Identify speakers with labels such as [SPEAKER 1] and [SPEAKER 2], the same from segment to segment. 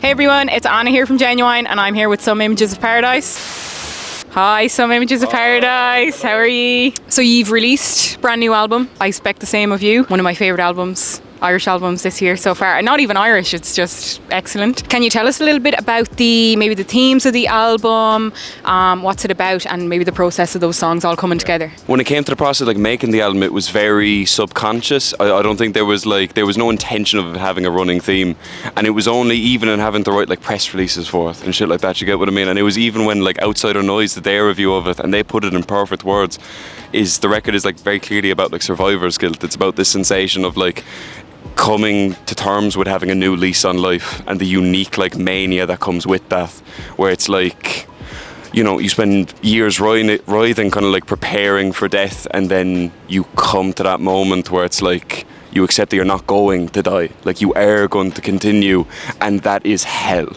[SPEAKER 1] Hey everyone, it's Anna here from Genuine and I'm here with Some Images of Paradise. Hi, Some Images of Paradise, how are you? So you've released a brand new album, I Expect the Same of You, one of my favourite albums, Irish albums this year so far. And not even Irish, it's just excellent. Can you tell us a little bit about maybe the themes of the album, what's it about, and maybe the process of those songs all coming together?
[SPEAKER 2] When it came to the process of making the album, it was very subconscious. I don't think there was no intention of having a running theme, and it was only even in having to write press releases for it and shit like that, you get what I mean? And it was even when Outsider Noise did their review of it and they put it in perfect words, the record is very clearly about survivor's guilt. It's about this sensation of coming to terms with having a new lease on life and the unique mania that comes with that, where it's you spend years writhing preparing for death, and then you come to that moment where it's you accept that you're not going to die, you are going to continue, and that is hell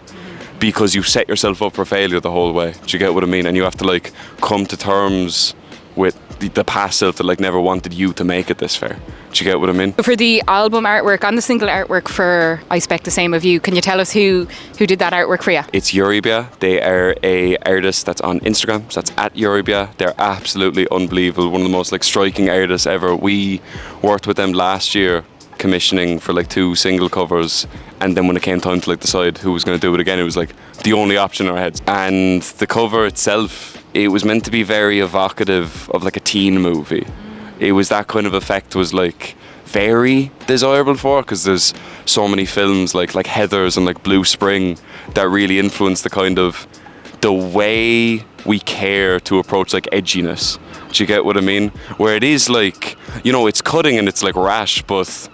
[SPEAKER 2] because you set yourself up for failure the whole way. Do you get what I mean? And you have to come to terms with the past self that never wanted you to make it this far. Do you get what I mean?
[SPEAKER 1] For the album artwork and the single artwork for I Expect the Same of You, can you tell us who did that artwork for you?
[SPEAKER 2] It's Euribia. They are a artist that's on Instagram, so that's at Euribia. They're absolutely unbelievable, one of the most striking artists ever. We worked with them last year commissioning for 2 single covers, and then when it came time to decide who was going to do it again, it was the only option in our heads. And the cover itself, it was meant to be very evocative of a teen movie. It was that kind of effect was very desirable for, because there's so many films like Heathers and Blue Spring that really influence the way we care to approach edginess. Do you get what I mean? Where it is it's cutting and it's rash, but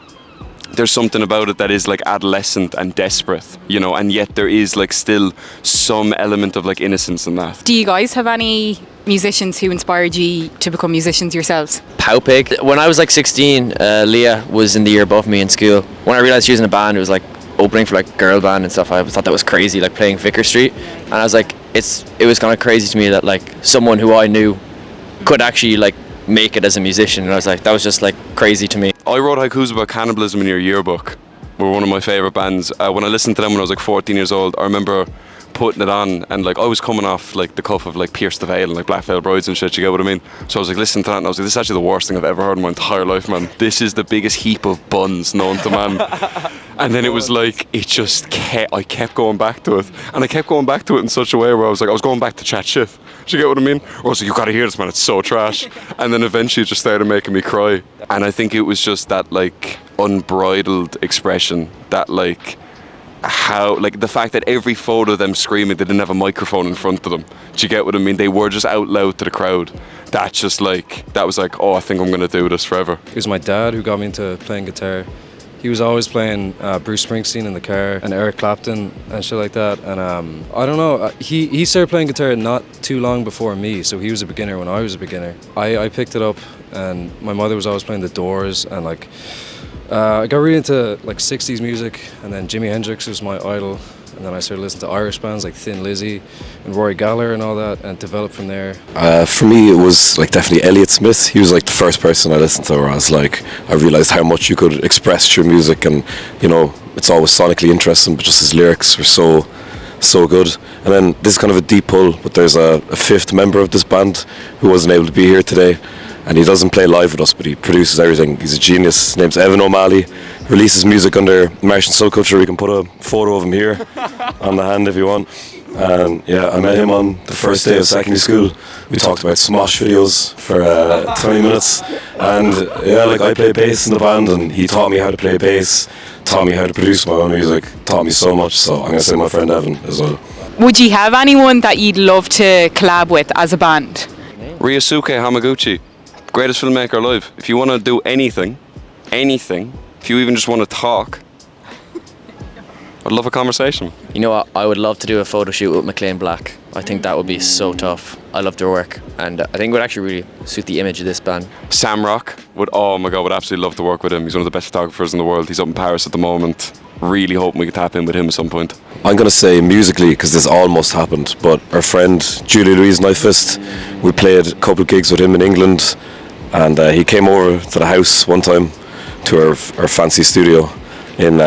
[SPEAKER 2] there's something about it that is adolescent and desperate, and yet there is still some element of innocence in that.
[SPEAKER 1] Do you guys have any musicians who inspired you to become musicians yourselves?
[SPEAKER 3] Powpig. When I was 16, Leah was in the year above me in school. When I realised she was in a band, it was opening for girl band and stuff. I thought that was crazy, playing Vicar Street, and I was it was kind of crazy to me that someone who I knew could actually make it as a musician, and I was that was just crazy to me.
[SPEAKER 2] I wrote haikus about cannibalism in your yearbook. We're one of my favourite bands. When I listened to them when I was 14 years old, I remember putting it on, and I was coming off the cuff of Pierce the Veil and Black Veil Brides and shit, you get what I mean? So I was listening to that and I was this is actually the worst thing I've ever heard in my entire life, man. This is the biggest heap of buns known to man. And then it was I kept going back to it, and I kept going back to it in such a way where I was going back to chat shit. Do you get what I mean? Or I was you gotta hear this, man, it's so trash. And then eventually it just started making me cry. And I think it was just that unbridled expression, that how the fact that every photo of them screaming, they didn't have a microphone in front of them. Do you get what I mean? They were just out loud to the crowd. That's just that was oh, I think I'm gonna do this forever.
[SPEAKER 4] It was my dad who got me into playing guitar. He was always playing Bruce Springsteen in the car and Eric Clapton and shit like that. And I don't know, he started playing guitar not too long before me, so he was a beginner when I was a beginner. I picked it up, and my mother was always playing The Doors, and I got really into 60s music, and then Jimi Hendrix was my idol, and then I started listening to Irish bands like Thin Lizzy and Rory Gallagher and all that, and developed from there.
[SPEAKER 5] For me, it was definitely Elliott Smith. He was the first person I listened to where I was I realised how much you could express through music, and it's always sonically interesting, but just his lyrics were so good. And then this is kind of a deep pull, but there's a 5th member of this band who wasn't able to be here today. And he doesn't play live with us, but he produces everything. He's a genius. His name's Evan O'Malley. Releases music under Martian Subculture. We can put a photo of him here on the hand if you want. And yeah, I met him on the first day of secondary school. We talked about Smosh videos for 20 minutes. And yeah, I play bass in the band, and he taught me how to play bass, taught me how to produce my own music, taught me so much. So I'm going to say my friend Evan as well.
[SPEAKER 1] Would you have anyone that you'd love to collab with as a band?
[SPEAKER 2] Ryosuke Hamaguchi. Greatest filmmaker alive. If you want to do anything, if you even just want to talk, I'd love a conversation.
[SPEAKER 3] You know what? I would love to do a photo shoot with McLean Black. I think that would be so tough. I love their work, and I think it would actually really suit the image of this band.
[SPEAKER 2] Sam Rock would absolutely love to work with him. He's one of the best photographers in the world. He's up in Paris at the moment. Really hoping we could tap in with him at some point.
[SPEAKER 5] I'm going to say musically, because this almost happened, but our friend Julie Louise Knifefist, we played a couple of gigs with him in England, and he came over to the house one time, to our fancy studio in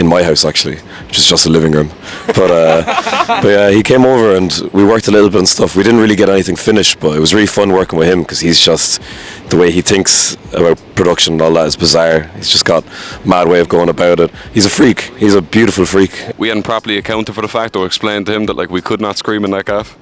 [SPEAKER 5] my house actually, which is just a living room. But yeah, he came over and we worked a little bit and stuff. We didn't really get anything finished, but it was really fun working with him because he's just, the way he thinks about production and all that is bizarre. He's just got a mad way of going about it. He's a freak. He's a beautiful freak.
[SPEAKER 2] We hadn't properly accounted for the fact or explained to him that like we could not scream in that gaff.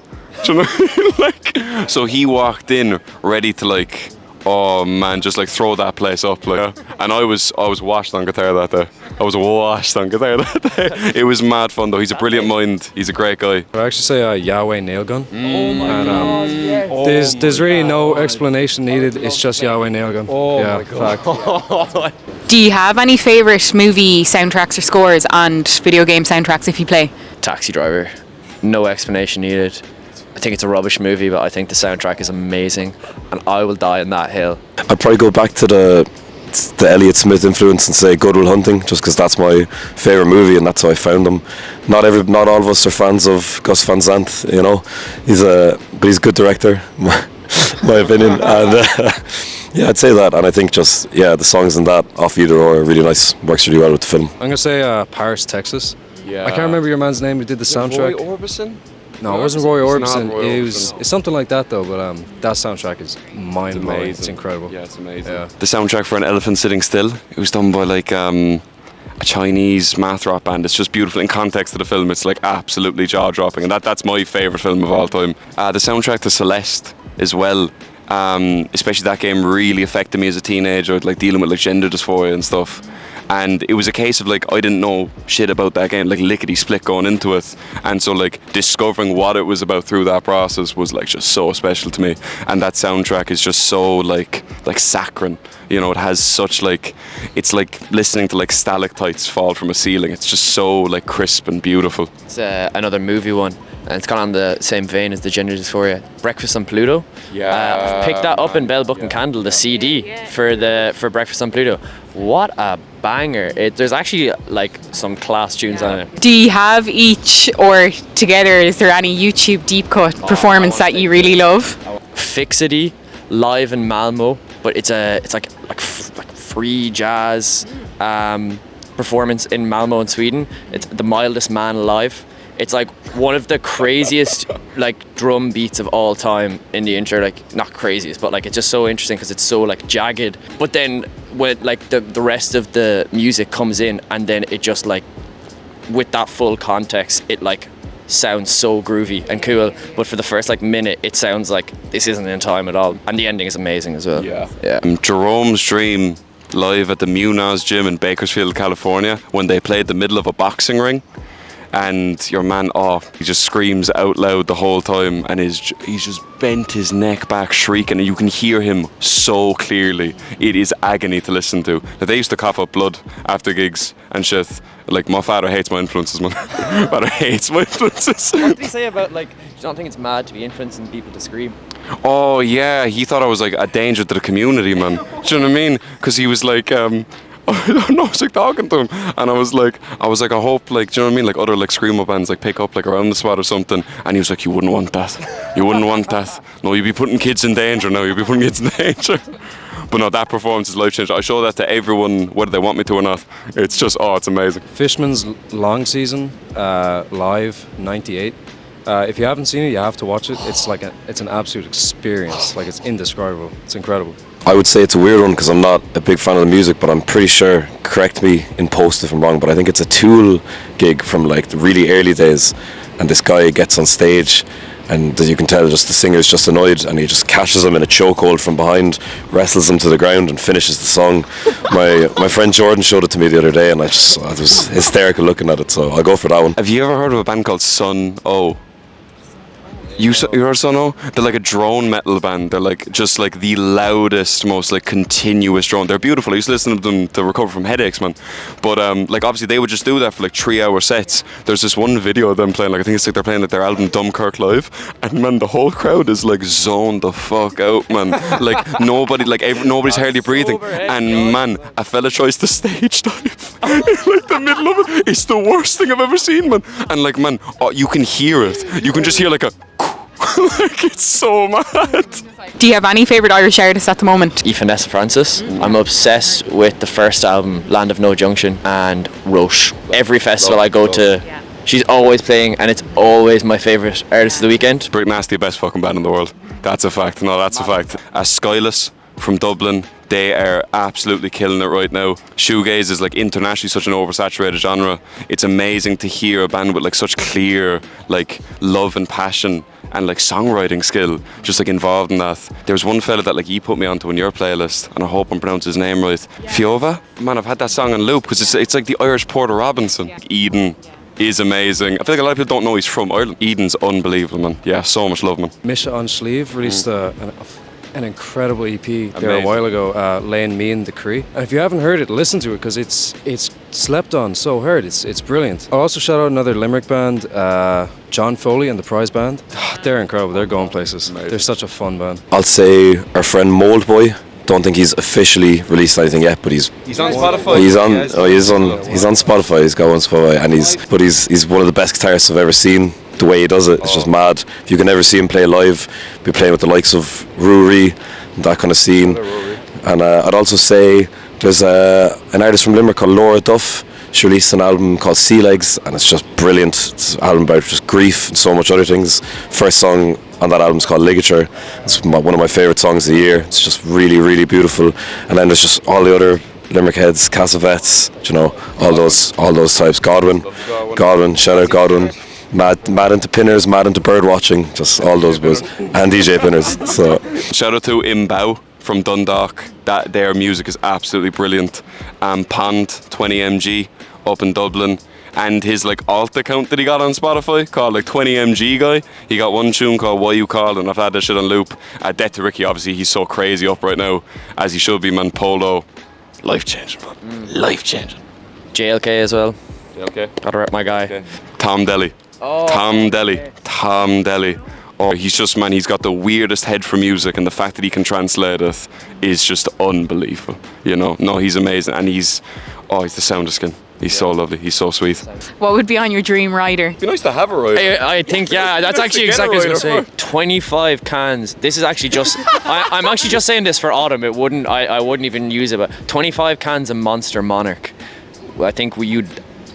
[SPEAKER 2] Do you know? Like, so he walked in ready to like, oh man, just like throw that place up, like. And I was washed on guitar that day. I was washed on guitar that day. It was mad fun though. He's a brilliant mind. He's a great guy.
[SPEAKER 4] I actually say Yahweh nail gun. Oh my god! Yes. There's really no explanation needed. It's just Yahweh nail gun. Oh yeah, my god.
[SPEAKER 1] Do you have any favourite movie soundtracks or scores and video game soundtracks if you play?
[SPEAKER 3] Taxi Driver. No explanation needed. I think it's a rubbish movie, but I think the soundtrack is amazing, and I will die on that hill.
[SPEAKER 5] I'd probably go back to the Elliott Smith influence and say Good Will Hunting, just because that's my favourite movie and that's how I found him. Not all of us are fans of Gus Van Sant, you know. But he's a good director, my opinion. And yeah, I'd say that. And I think just the songs in that Off Either Or are really nice. Works really well with the film.
[SPEAKER 4] I'm gonna say Paris, Texas. Yeah. I can't remember your man's name who did the soundtrack.
[SPEAKER 2] Roy Orbison?
[SPEAKER 4] No, it wasn't Roy Orbison. It's something like that though. But that soundtrack is mind-blowing. It's incredible.
[SPEAKER 2] Yeah, it's amazing. Yeah. The soundtrack for An Elephant Sitting Still. It was done by like a Chinese math rock band. It's just beautiful in context of the film. It's like absolutely jaw-dropping, and that's my favourite film of all time. The soundtrack to Celeste as well. Especially that game really affected me as a teenager, like dealing with like gender dysphoria and stuff. And it was a case of like I didn't know shit about that game, like lickety split going into it, and so like discovering what it was about through that process was like just so special to me. And that soundtrack is just so like saccharine, you know. It has such like, it's like listening to like stalactites fall from a ceiling. It's just so like crisp and beautiful.
[SPEAKER 3] It's another movie one, and it's kind of on the same vein as the gender dysphoria. Breakfast on Pluto.
[SPEAKER 2] Yeah.
[SPEAKER 3] Picked that up in Bell Book and Candle, the CD for Breakfast on Pluto. What a banger! There's actually like some class tunes on it.
[SPEAKER 1] Do you have each or together? Is there any YouTube deep cut performance that you really love?
[SPEAKER 3] Fixity live in Malmo, but it's like free jazz performance in Malmo in Sweden. It's The Mildest Man Alive. It's like one of the craziest like drum beats of all time in the intro. Like not craziest, but like it's just so interesting because it's so like jagged. But then when like the rest of the music comes in, and then it just like with that full context, it like sounds so groovy and cool. But for the first like minute, it sounds like this isn't in time at all, and the ending is amazing as well. Yeah.
[SPEAKER 2] Jerome's Dream live at the Munoz Gym in Bakersfield, California, when they played the middle of a boxing ring. And your man, he just screams out loud the whole time, and he's just bent his neck back shrieking, and you can hear him so clearly. It is agony to listen to. Like, they used to cough up blood after gigs and shit. Like, my father hates my influences, man. My father hates my influences.
[SPEAKER 3] What did he say about like, do you not think it's mad to be influencing people to scream?
[SPEAKER 2] Oh yeah, he thought I was like a danger to the community, man. Do you know what I mean? Because he was like, I don't know, I was like talking to him, and I was like, I hope, like, do you know what I mean, like other like screamo bands like pick up like around the spot or something. And he was like, you wouldn't want that. You wouldn't want that. No, you'd be putting kids in danger now. You'd be putting kids in danger. But no, that performance is life changing. I show that to everyone, whether they want me to or not. It's just, it's amazing.
[SPEAKER 4] Fishman's Long Season, live '98. If you haven't seen it, you have to watch it. It's like it's an absolute experience. Like, it's indescribable. It's incredible.
[SPEAKER 5] I would say it's a weird one because I'm not a big fan of the music, but I'm pretty sure, correct me in post if I'm wrong, but I think it's a Tool gig from like the really early days, and this guy gets on stage, and as you can tell, just the singer's just annoyed, and he just catches him in a chokehold from behind, wrestles him to the ground, and finishes the song. My friend Jordan showed it to me the other day, and I was hysterical looking at it, so I'll go for that one.
[SPEAKER 2] Have you ever heard of a band called Sun O? You heard Sun O? They're like a drone metal band. They're like just like the loudest, most like continuous drone. They're beautiful. I used to listen to them to recover from headaches, man. But like obviously they would just do that for like 3-hour sets. There's this one video of them playing, like I think it's like they're playing like their album Dunkirk live, and man, the whole crowd is like zoned the fuck out, man. Like nobody, like nobody's hardly breathing. And man, a fella tries to stage dive in like the middle of it. It's the worst thing I've ever seen, man. And like man, you can hear it. You can just hear like a Like, it's so mad.
[SPEAKER 1] Do you have any favourite Irish artists at the moment?
[SPEAKER 3] Aoife Nessa Francis. I'm obsessed with the first album, Land of No Junction, and Roche. Every festival I go to, she's always playing, and it's always my favourite artist of the weekend.
[SPEAKER 2] Brit Nasty, best fucking band in the world. That's a fact. No, that's a fact. Skyless from Dublin, they are absolutely killing it right now. Shoegaze is like internationally such an oversaturated genre. It's amazing to hear a band with like such clear like love and passion and like songwriting skill just like involved in that. There's one fella that like you put me onto in your playlist, and I hope I'm pronouncing his name right. Fiova? Man, I've had that song on loop because it's like the Irish Porter Robinson. Eden is amazing. I feel like a lot of people don't know he's from Ireland. Eden's unbelievable, man. Yeah, so much love, man.
[SPEAKER 4] Misha on Sleeve released an incredible EP there a
[SPEAKER 2] Amazing.
[SPEAKER 4] while ago, Laying Me in Decree. And if you haven't heard it, listen to it because it's slept on so hard. It's brilliant. I'll also shout out another Limerick band, John Foley and the Prize Band. They're incredible. They're going places. They're such a fun band.
[SPEAKER 5] I'll say our friend Mold Boy. Don't think he's officially released anything yet, but he's
[SPEAKER 2] on Spotify.
[SPEAKER 5] He's on Spotify. He's got one Spotify, and he's one of the best guitarists I've ever seen. The way he does it, it's just mad. If you can never see him play live, be playing with the likes of Rory, that kind of scene. And I'd also say there's an artist from Limerick called Laura Duff. She released an album called Sea Legs, and it's just brilliant. It's an album about just grief and so much other things. First song on that album is called Ligature. It's one of my favourite songs of the year. It's just really, really beautiful. And then there's just all the other Limerick heads, Cassavetes, you know, all those types. Godwin, shout out Godwin. Mad into pinners, mad into bird watching, just all those boys, and DJ pinners. So
[SPEAKER 2] Shout out to Imbow from Dundalk. That their music is absolutely brilliant. Pond 20mg up in Dublin, and his like alt account that he got on Spotify called like 20mg guy. He got one tune called Why You Called, and I've had that shit on loop. Death to Ricky, obviously he's so crazy up right now, as he should be, man. Polo, life changing, man. Life changing.
[SPEAKER 3] JLK as well.
[SPEAKER 2] Okay.
[SPEAKER 3] Gotta rep my guy.
[SPEAKER 2] Okay. Tom Daly. Tom Daly. Oh, he's just, man, he's got the weirdest head for music, and the fact that he can translate it is just unbelievable. You know, no, he's amazing, and he's the sound of skin. He's so lovely. He's so sweet.
[SPEAKER 1] What would be on your dream rider?
[SPEAKER 2] It'd be nice to have a rider.
[SPEAKER 3] I think, yeah, that's actually exactly what I was going to say. 25 cans. This is actually just, I'm actually just saying this for autumn. It wouldn't, I wouldn't even use it, but 25 cans of Monster Monarch.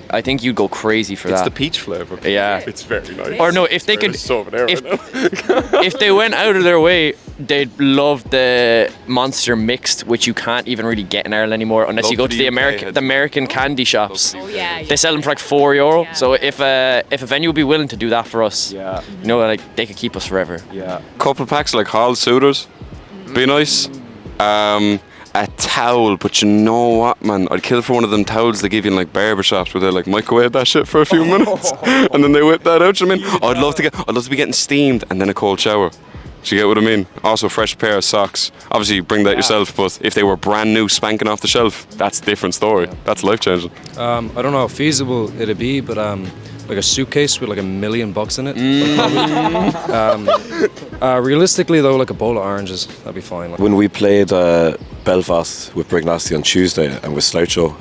[SPEAKER 3] I think you'd go crazy for
[SPEAKER 2] It's
[SPEAKER 3] that.
[SPEAKER 2] the peach flavour.
[SPEAKER 3] Yeah.
[SPEAKER 2] It's very nice.
[SPEAKER 3] Or no, if they could,
[SPEAKER 2] It's over there
[SPEAKER 3] if,
[SPEAKER 2] right now.
[SPEAKER 3] if they went out of their way, they'd love the Monster Mixed, which you can't even really get in Ireland anymore unless
[SPEAKER 2] Love
[SPEAKER 3] you go
[SPEAKER 2] the
[SPEAKER 3] to the
[SPEAKER 2] UK.
[SPEAKER 3] American candy shops.
[SPEAKER 1] Yeah.
[SPEAKER 3] They sell them for like €4. So if a venue would be willing to do that for us,
[SPEAKER 2] Yeah.
[SPEAKER 3] you know, like they could keep us forever.
[SPEAKER 2] Yeah. Couple packs like Hall Suitors. Be nice. A towel, but you know what, man? I'd kill for one of them towels they give you in like barber shops where they like microwave that shit for a few minutes and then they whip that out. You know what I mean? I'd love to be getting steamed and then a cold shower. Do you get what I mean? Also, fresh pair of socks. Obviously, you bring that yourself, but if they were brand new, spanking off the shelf, that's a different story. That's life changing.
[SPEAKER 4] I don't know how feasible it'd be, but like a suitcase with like $1 million in it. Realistically though, like a bowl of oranges, that'd be fine.
[SPEAKER 5] when we played Belfast with Brig Nasty on Tuesday and with Sloucho,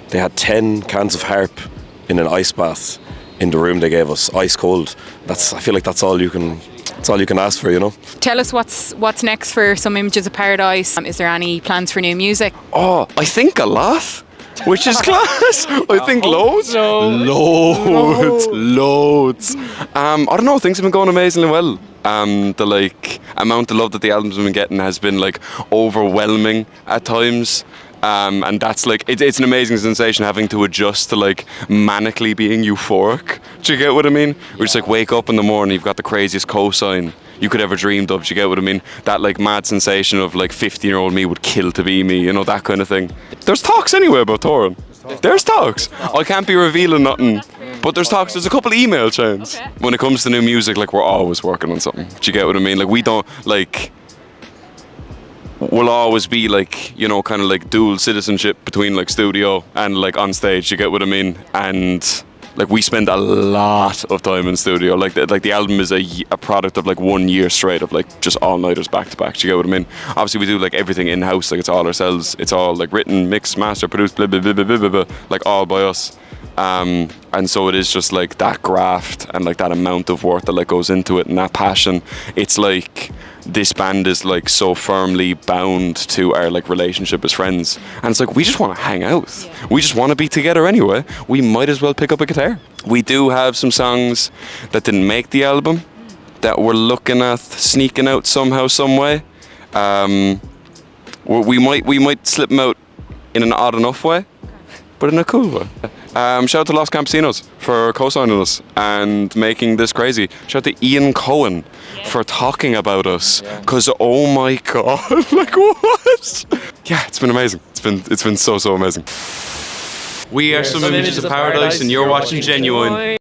[SPEAKER 5] they had 10 cans of harp in an ice bath in the room they gave us, ice cold. I feel like that's all you can ask for, you know.
[SPEAKER 1] Tell us what's next for Some Images of Paradise. Is there any plans for new music?
[SPEAKER 2] Oh, I think a lot, which is class. I think loads. Loads. I don't know, things have been going amazingly well. The like amount of love that the album's been getting has been like overwhelming at times. And that's like it's an amazing sensation having to adjust to like manically being euphoric. Do you get what I mean? Where just like wake up in the morning, you've got the craziest cosign you could ever dreamed of. Do you get what I mean? That like mad sensation of like 15-year-old me would kill to be me, you know, that kind of thing. There's talks anyway about touring. There's talks. I can't be revealing nothing, but there's talks. There's a couple of email chains.
[SPEAKER 1] Okay.
[SPEAKER 2] When it comes to new music, like we're always working on something. Do you get what I mean? Like we don't like. We'll always be like, you know, kind of like dual citizenship between like studio and like on stage. You get what I mean? And Like we spend a lot of time in studio. Like the album is a product of like 1 year straight of like just all nighters back to back. Do you get what I mean? Obviously we do like everything in house. Like it's all ourselves. It's all like written, mixed, mastered, produced, blah blah blah blah blah blah, like all by us. And so it is just like that graft and like that amount of work that like goes into it and that passion. It's like this band is like so firmly bound to our like relationship as friends, and it's like we just want to hang out. We just want to be together anyway. We might as well pick up a guitar. We do have some songs that didn't make the album that we're looking at sneaking out somehow, some way. We might slip them out in an odd enough way, but in a cool way. Shout out to Los Campesinos for co-signing us and making this crazy. Shout out to Ian Cohen for talking about us. Cause oh my god, like what? Yeah, it's been amazing. It's been so amazing. We are some Images of Paradise, and you're watching Genuine.